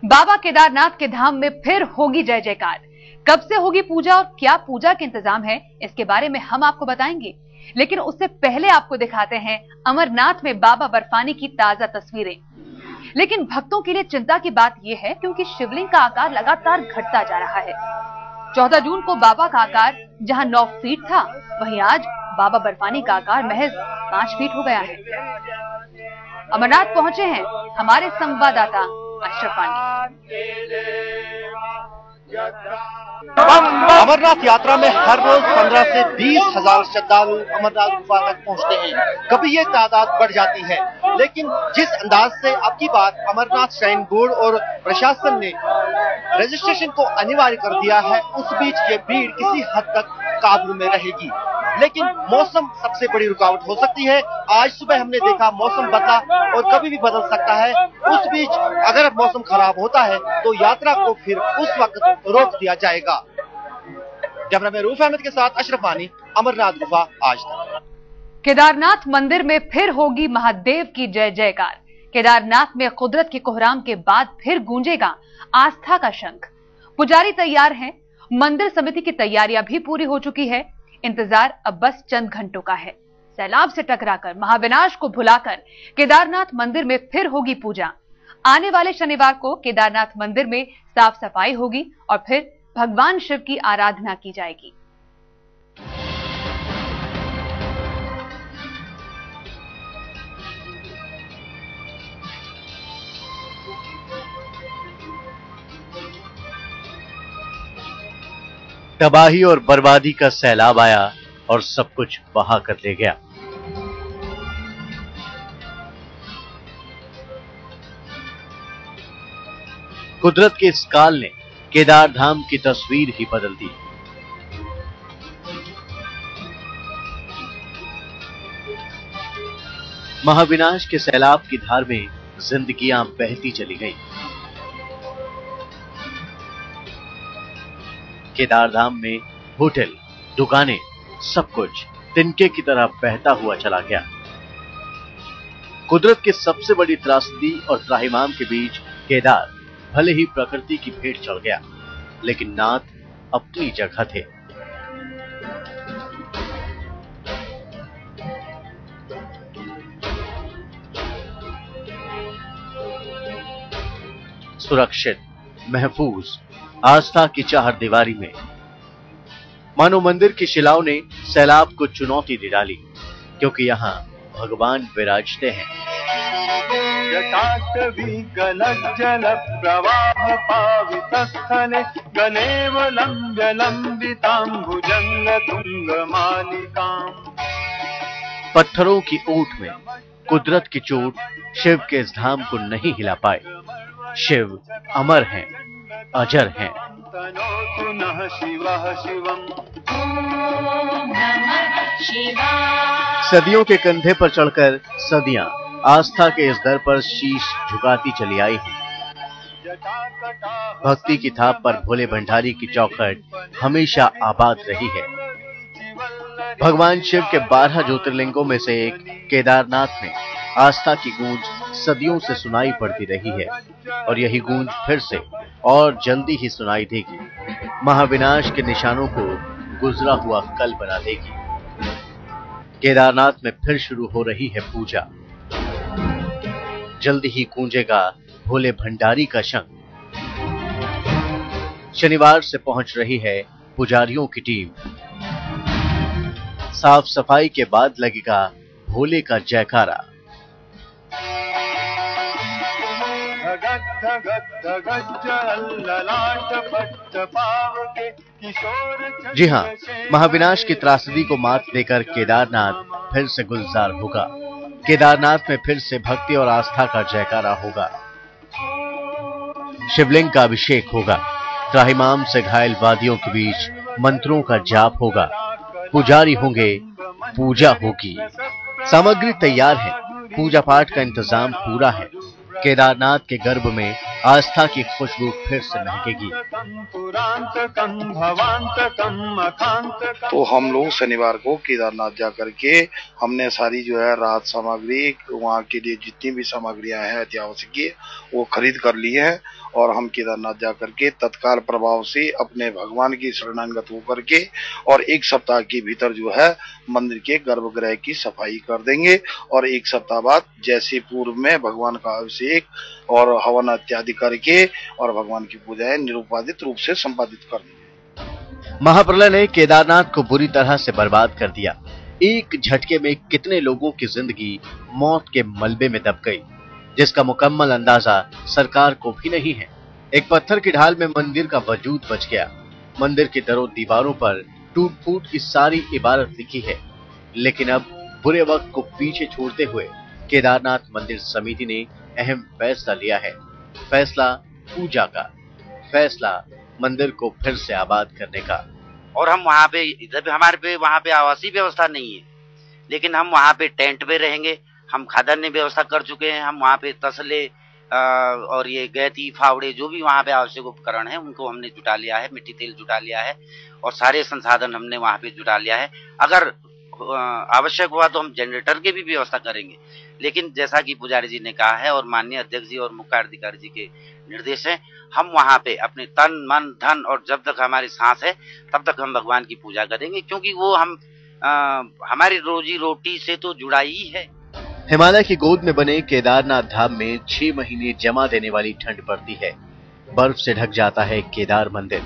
बाबा केदारनाथ के धाम में फिर होगी जय जयकार। कब से होगी पूजा और क्या पूजा के इंतजाम है, इसके बारे में हम आपको बताएंगे। लेकिन उससे पहले आपको दिखाते हैं अमरनाथ में बाबा बर्फानी की ताजा तस्वीरें। लेकिन भक्तों के लिए चिंता की बात यह है क्योंकि शिवलिंग का आकार लगातार घटता जा रहा है। 14 जून को बाबा का आकार जहां 9 फीट था, वहीं आज बाबा बर्फानी का आकार महज 5 फीट हो गया है। अमरनाथ पहुंचे हैं हमारे संवाददाता अशरफ वानी। अमरनाथ यात्रा में हर रोज 15 से 20 हजार श्रद्धालु अमरनाथ गुफा तक पहुंचते हैं। कभी ये तादाद बढ़ जाती है, लेकिन जिस अंदाज से अब की बात अमरनाथ श्राइन बोर्ड और प्रशासन ने रजिस्ट्रेशन को अनिवार्य कर दिया है, उस बीच ये भीड़ किसी हद तक काबू में रहेगी। लेकिन मौसम सबसे बड़ी रुकावट हो सकती है। आज सुबह हमने देखा मौसम बदला और कभी भी बदल सकता है। उस बीच अगर मौसम खराब होता है तो यात्रा को फिर उस वक्त रोक दिया जाएगा। कैमरामैन रूफ अहमद के साथ अशरफ वानी, अमरनाथ गुफा, आज तक। केदारनाथ मंदिर में फिर होगी महादेव की जय जयकार। केदारनाथ में कुदरत के कोहराम के बाद फिर गूंजेगा आस्था का शंख। पुजारी तैयार हैं, मंदिर समिति की तैयारियां भी पूरी हो चुकी है। इंतजार अब बस चंद घंटों का है। सैलाब से टकराकर, महाविनाश को भुलाकर केदारनाथ मंदिर में फिर होगी पूजा। आने वाले शनिवार को केदारनाथ मंदिर में साफ सफाई होगी और फिर भगवान शिव की आराधना की जाएगी। तबाही और बर्बादी का सैलाब आया और सब कुछ बहा कर ले गया। कुदरत के इस काल ने केदार धाम की तस्वीर ही बदल दी। महाविनाश के सैलाब की धार में जिंदगियां बहती चली गईं। केदारधाम में होटल, दुकानें, सब कुछ तिनके की तरह बहता हुआ चला गया। कुदरत की सबसे बड़ी त्रासदी और त्राहिमाम के बीच केदार भले ही प्रकृति की भेंट चढ़ गया, लेकिन नाथ अपनी जगह थे। सुरक्षित, महफूज, आस्था की चार दीवारी में मानो मंदिर की शिलाओं ने सैलाब को चुनौती दे डाली, क्योंकि यहाँ भगवान विराजते हैं। जल प्रवाह पावितस्थले गलेवलं जलंबितांबुजंग तुंग मालिकाम। पत्थरों की ऊंट में कुदरत की चोट शिव के इस धाम को नहीं हिला पाए। शिव अमर हैं, अजर हैं। सदियों के कंधे पर चढ़कर सदियां आस्था के इस दर पर शीश झुकाती चली आई हैं। भक्ति की थाप पर भोले भंडारी की चौखट हमेशा आबाद रही है। भगवान शिव के 12 ज्योतिर्लिंगों में से एक केदारनाथ में आस्था की गूंज सदियों से सुनाई पड़ती रही है और यही गूंज फिर से और जल्दी ही सुनाई देगी। महाविनाश के निशानों को गुजरा हुआ कल बना देगी। केदारनाथ में फिर शुरू हो रही है पूजा। जल्दी ही गूंजेगा भोले भंडारी का शंख। शनिवार से पहुंच रही है पुजारियों की टीम। साफ सफाई के बाद लगेगा भोले का जयकारा। जी हां, महाविनाश की त्रासदी को मात देकर केदारनाथ फिर से गुलजार होगा। केदारनाथ में फिर से भक्ति और आस्था का जयकारा होगा। शिवलिंग का अभिषेक होगा। त्राहिमाम से घायल वादियों के बीच मंत्रों का जाप होगा। पुजारी होंगे, पूजा होगी। सामग्री तैयार है, पूजा पाठ का इंतजाम पूरा है। केदारनाथ के गर्भ में आस्था की खुशबू फिर से महकेगी। तो हम लोग शनिवार को केदारनाथ जाकर के हमने सारी जो है राहत सामग्री, वहाँ के लिए जितनी भी सामग्रियां हैं अत्यावश्यक, वो खरीद कर ली है और हम केदारनाथ जाकर के तत्काल प्रभाव से अपने भगवान की शरणागत होकर के और एक सप्ताह के भीतर जो है मंदिर के गर्भगृह की सफाई कर देंगे और एक सप्ताह बाद जैसे पूर्व में भगवान का अभिषेक और हवन इत्यादि करके और भगवान की पूजाएं निरुपाधित रूप से संपादित कर देंगे। महाप्रलय ने केदारनाथ को बुरी तरह से बर्बाद कर दिया। एक झटके में कितने लोगों की जिंदगी मौत के मलबे में दब गई, जिसका मुकम्मल अंदाजा सरकार को भी नहीं है। एक पत्थर की ढाल में मंदिर का वजूद बच गया। मंदिर की दरों दीवारों पर टूट फूट की सारी इबारत लिखी है। लेकिन अब बुरे वक्त को पीछे छोड़ते हुए केदारनाथ मंदिर समिति ने अहम फैसला लिया है। फैसला पूजा का, फैसला मंदिर को फिर से आबाद करने का। और हम वहाँ पे इधर हमारे पे वहाँ पे आवासीय व्यवस्था नहीं है, लेकिन हम वहाँ पे टेंट पे रहेंगे। हम खाद्यान्न व्यवस्था कर चुके हैं। हम वहाँ पे तसले और ये गैती फावड़े जो भी वहाँ पे आवश्यक उपकरण है उनको हमने जुटा लिया है, मिट्टी तेल जुटा लिया है और सारे संसाधन हमने वहाँ पे जुटा लिया है। अगर आवश्यक हुआ तो हम जनरेटर की भी व्यवस्था करेंगे। लेकिन जैसा कि पुजारी जी ने कहा है और माननीय अध्यक्ष जी और मुख्य अधिकारी जी के निर्देश हैं, हम वहाँ पे अपने तन मन धन और जब तक हमारी सांस है तब तक हम भगवान की पूजा करेंगे, क्योंकि वो हम हमारी रोजी रोटी से तो जुड़ा ही है। हिमालय की गोद में बने केदारनाथ धाम में 6 महीने जमा देने वाली ठंड पड़ती है। बर्फ से ढक जाता है केदार मंदिर।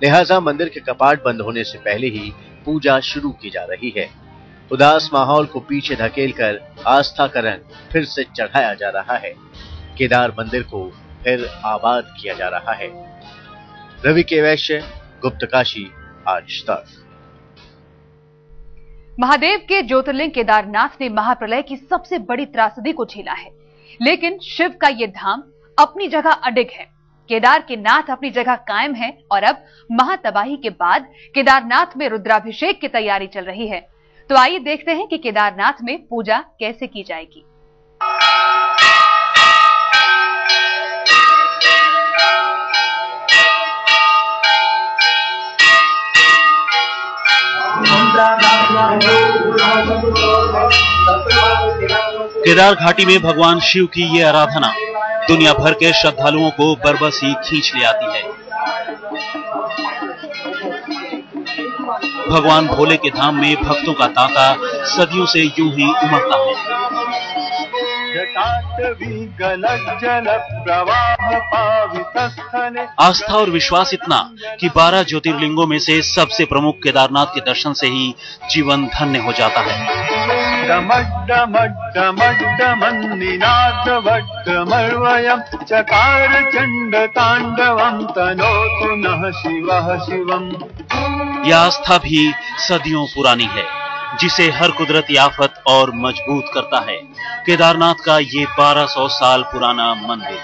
लिहाजा मंदिर के कपाट बंद होने से पहले ही पूजा शुरू की जा रही है। उदास माहौल को पीछे धकेलकर आस्था का रंग फिर से चढ़ाया जा रहा है। केदार मंदिर को फिर आबाद किया जा रहा है। रवि के वैश्य, गुप्तकाशी, आज तक। महादेव के ज्योतिर्लिंग केदारनाथ ने महाप्रलय की सबसे बड़ी त्रासदी को झेला है, लेकिन शिव का ये धाम अपनी जगह अडिग है। केदार के नाथ अपनी जगह कायम है और अब महातबाही के बाद केदारनाथ में रुद्राभिषेक की तैयारी चल रही है। तो आइए देखते हैं कि केदारनाथ में पूजा कैसे की जाएगी। केदार घाटी में भगवान शिव की ये आराधना दुनिया भर के श्रद्धालुओं को बरबस ही खींच ले आती है। भगवान भोले के धाम में भक्तों का तांता सदियों से यूं ही उमड़ता है। आस्था और विश्वास इतना कि 12 ज्योतिर्लिंगों में से सबसे प्रमुख केदारनाथ के दर्शन से ही जीवन धन्य हो जाता है। चकार चंड तांडवम तनोतु नः शिवः शिवम्। यह आस्था भी सदियों पुरानी है, जिसे हर कुदरती आफत और मजबूत करता है केदारनाथ का ये 1200 साल पुराना मंदिर।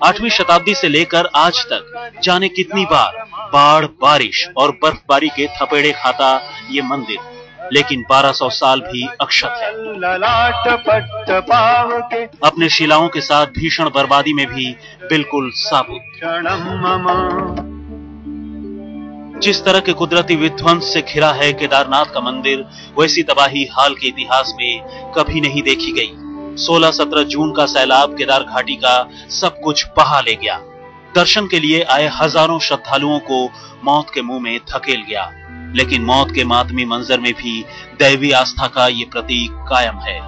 8वीं शताब्दी से लेकर आज तक जाने कितनी बार बाढ़, बारिश और बर्फबारी के थपेड़े खाता ये मंदिर, लेकिन 1200 साल भी अक्षत है। अपने शिलाओं के साथ भीषण बर्बादी में भी बिल्कुल साबुत। जिस तरह के कुदरती विध्वंस से घिरा है केदारनाथ का मंदिर, वैसी तबाही हाल के इतिहास में कभी नहीं देखी गई। 16-17 जून का सैलाब केदार घाटी का सब कुछ बहा ले गया। दर्शन के लिए आए हजारों श्रद्धालुओं को मौत के मुंह में धकेल गया, लेकिन मौत के मातमी मंजर में भी दैवी आस्था का ये प्रतीक कायम है।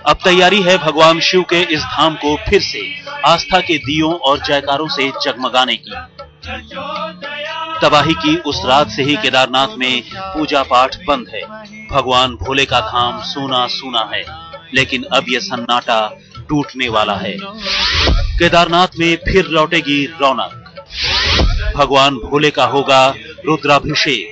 अब तैयारी है भगवान शिव के इस धाम को फिर से आस्था के दियों और जयकारों से जगमगाने की। तबाही की उस रात से ही केदारनाथ में पूजा पाठ बंद है। भगवान भोले का धाम सूना सूना है, लेकिन अब यह सन्नाटा टूटने वाला है। केदारनाथ में फिर लौटेगी रौनक। भगवान भोले का होगा रुद्राभिषेक।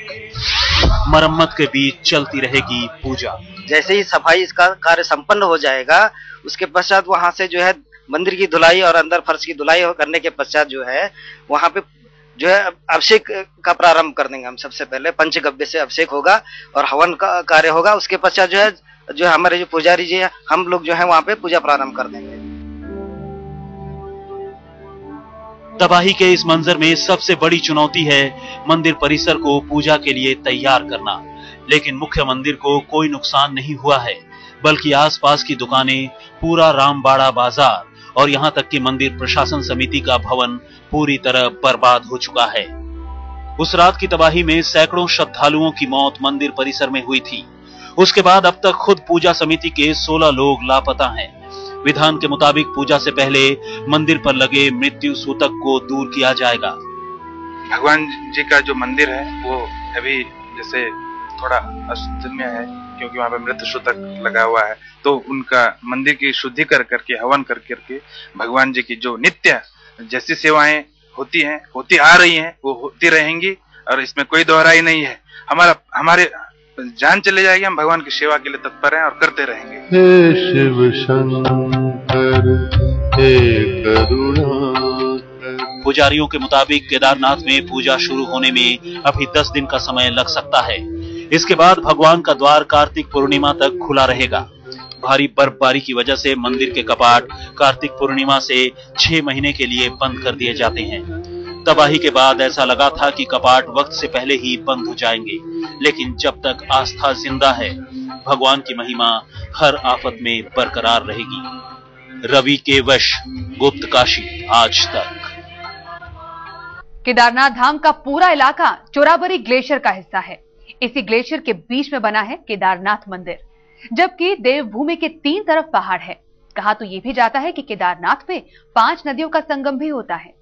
मरम्मत के बीच चलती रहेगी पूजा। जैसे ही सफाई इसका कार्य संपन्न हो जाएगा, उसके पश्चात वहां से जो है मंदिर की धुलाई और अंदर फर्श की धुलाई करने के पश्चात जो है वहां पे जो है अभिषेक का प्रारंभ कर देंगे। हम सबसे पहले पंचगव्य से अभिषेक होगा और हवन का कार्य होगा। उसके पश्चात जो है हमारे जो पुजारी जी है, हम लोग जो है वहां पे पूजा प्रारंभ कर देंगे। तबाही के इस मंजर में सबसे बड़ी चुनौती है मंदिर परिसर को पूजा के लिए तैयार करना। लेकिन मुख्य मंदिर को कोई नुकसान नहीं हुआ है। बल्कि आसपास की दुकानें, पूरा रामबाड़ा बाजार और यहां तक कि मंदिर प्रशासन समिति का भवन पूरी तरह बर्बाद हो चुका है। उस रात की तबाही में सैकड़ों श्रद्धालुओं की मौत मंदिर परिसर में हुई थी। उसके बाद अब तक खुद पूजा समिति के 16 लोग लापता हैं। विधान के मुताबिक पूजा से पहले मंदिर पर लगे मृत्यु सूतक को दूर किया जाएगा। भगवान जी का जो मंदिर है वो अभी जैसे थोड़ा अशोचनीय है, क्योंकि वहाँ पे मृत्यु सूतक लगा हुआ है। तो उनका मंदिर की शुद्धि करके हवन करके भगवान जी की जो नित्य जैसी सेवाएं होती आ रही हैं, वो होती रहेंगी और इसमें कोई दोहराई नहीं है। हमारे जान चले जाएगी, हम भगवान की सेवा के लिए तत्पर हैं और करते रहेंगे। हे शिव शंकर हे करुणाकर। पुजारियों के मुताबिक केदारनाथ में पूजा शुरू होने में अभी 10 दिन का समय लग सकता है। इसके बाद भगवान का द्वार कार्तिक पूर्णिमा तक खुला रहेगा। भारी बर्फबारी की वजह से मंदिर के कपाट कार्तिक पूर्णिमा से 6 महीने के लिए बंद कर दिए जाते हैं। तबाही के बाद ऐसा लगा था कि कपाट वक्त से पहले ही बंद हो जाएंगे, लेकिन जब तक आस्था जिंदा है, भगवान की महिमा हर आफत में बरकरार रहेगी। रवि के वश, गुप्त काशी, आज तक। केदारनाथ धाम का पूरा इलाका चोराबरी ग्लेशियर का हिस्सा है। इसी ग्लेशियर के बीच में बना है केदारनाथ मंदिर, जबकि देवभूमि के 3 तरफ पहाड़ है। कहा तो यह भी जाता है कि केदारनाथ में 5 नदियों का संगम भी होता है।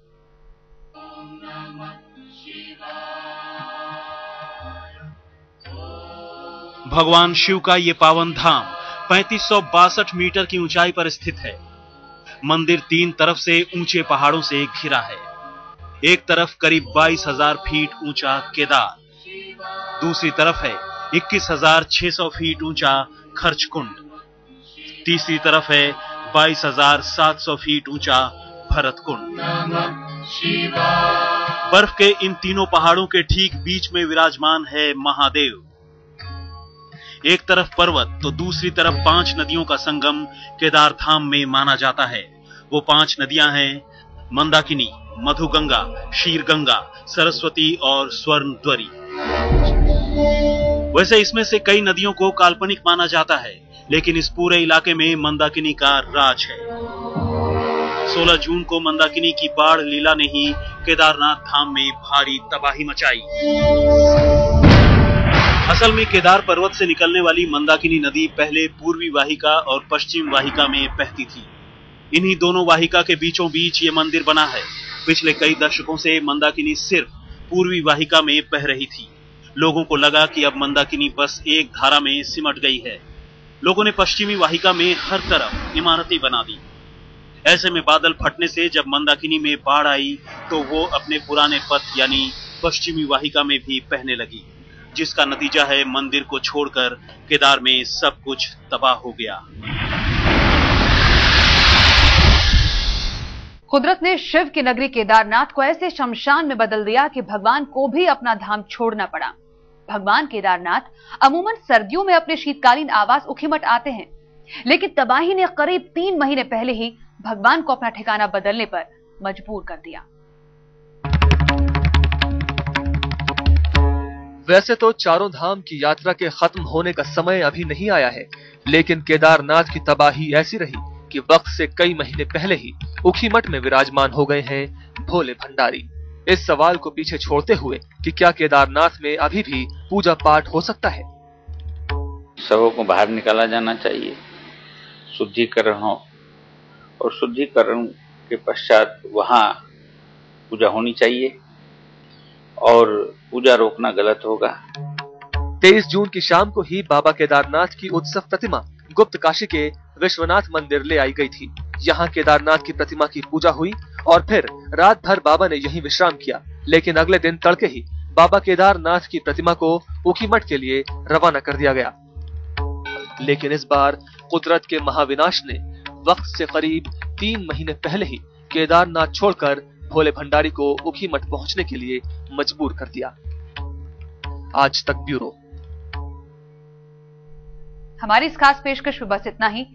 भगवान शिव का ये पावन धाम 3562 मीटर की ऊंचाई पर स्थित है। मंदिर 3 तरफ से ऊंचे पहाड़ों से घिरा है। एक तरफ करीब 22,000 फीट ऊंचा केदार, दूसरी तरफ है 21,600 फीट ऊंचा खर्चकुंड, तीसरी तरफ है 22,700 फीट ऊंचा भरतकुंड। बर्फ के इन तीनों पहाड़ों के ठीक बीच में विराजमान है महादेव। एक तरफ पर्वत तो दूसरी तरफ 5 नदियों का संगम केदार धाम में माना जाता है। वो 5 नदियां हैं मंदाकिनी, मधुगंगा, शीरगंगा, सरस्वती और स्वर्णद्वरी। वैसे इसमें से कई नदियों को काल्पनिक माना जाता है, लेकिन इस पूरे इलाके में मंदाकिनी का राज है। 16 जून को मंदाकिनी की बाढ़ लीला ने ही केदारनाथ धाम में भारी तबाही मचाई। असल में केदार पर्वत से निकलने वाली मंदाकिनी नदी पहले पूर्वी वाहिका और पश्चिम वाहिका में बहती थी। इन्हीं दोनों वाहिका के बीचों बीच ये मंदिर बना है। पिछले कई दशकों से मंदाकिनी सिर्फ पूर्वी वाहिका में बह रही थी। लोगों को लगा कि अब मंदाकिनी बस एक धारा में सिमट गई है। लोगों ने पश्चिमी वाहिका में हर तरफ इमारतें बना दी। ऐसे में बादल फटने से जब मंदाकिनी में बाढ़ आई तो वो अपने पुराने पथ यानी पश्चिमी वाहिका में भी बहने लगी, जिसका नतीजा है मंदिर को छोड़कर केदार में सब कुछ तबाह हो गया। कुदरत ने शिव की नगरी केदारनाथ को ऐसे शमशान में बदल दिया कि भगवान को भी अपना धाम छोड़ना पड़ा। भगवान केदारनाथ अमूमन सर्दियों में अपने शीतकालीन आवास ऊखीमठ आते हैं, लेकिन तबाही ने करीब 3 महीने पहले ही भगवान को अपना ठिकाना बदलने पर मजबूर कर दिया। वैसे तो चारों धाम की यात्रा के खत्म होने का समय अभी नहीं आया है, लेकिन केदारनाथ की तबाही ऐसी रही कि वक्त से कई महीने पहले ही ऊखीमठ में विराजमान हो गए हैं भोले भंडारी। इस सवाल को पीछे छोड़ते हुए कि क्या केदारनाथ में अभी भी पूजा पाठ हो सकता है। शवों को बाहर निकाला जाना चाहिए, शुद्धिकरण हो, और शुद्धिकरण के पश्चात वहां पूजा होनी चाहिए, और पूजा रोकना गलत होगा। 23 जून की शाम को ही बाबा केदारनाथ की उत्सव प्रतिमा गुप्त काशी के विश्वनाथ मंदिर ले आई गई थी। यहाँ केदारनाथ की प्रतिमा की पूजा हुई और फिर रात भर बाबा ने यहीं विश्राम किया, लेकिन अगले दिन तड़के ही बाबा केदारनाथ की प्रतिमा को ऊखीमठ के लिए रवाना कर दिया गया। लेकिन इस बार कुदरत के महाविनाश ने वक्त से करीब 3 महीने पहले ही केदारनाथ छोड़कर भोले भंडारी को ऊखीमठ पहुंचने के लिए मजबूर कर दिया। आज तक ब्यूरो। हमारी इस खास पेशकश में बस इतना ही।